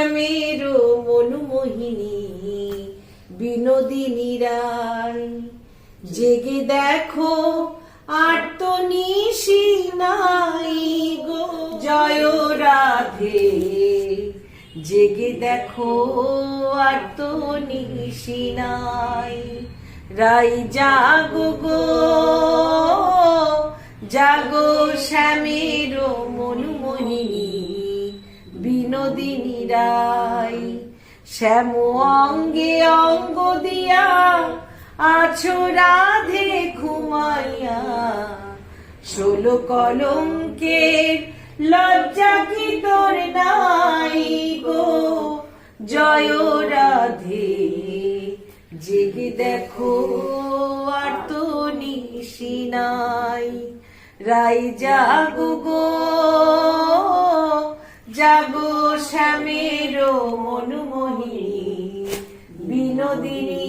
শ্যামের মনুমোহিনী বিনোদিনী রায়। জেগে দেখো আর তো নিশি নাই গো, জয় রাধে। জেগে দেখো আর তো নিশি নাই। রাই জাগো গো, জাগো শ্যামের মনুমোহিনী বিনোদিনী রায়। শ্যাম অঙ্গে অঙ্গ দিয়া আছো রাধে ঘুমাইয়া, 16 কলঙ্কের লজ্জা কি তোর নাই গো, জয় রাধে। জেগে দেখো আর তো নিশি নাই। রাই জাগো গো, জাগো শ্যামের মনুমোহিনী বিনোদিনী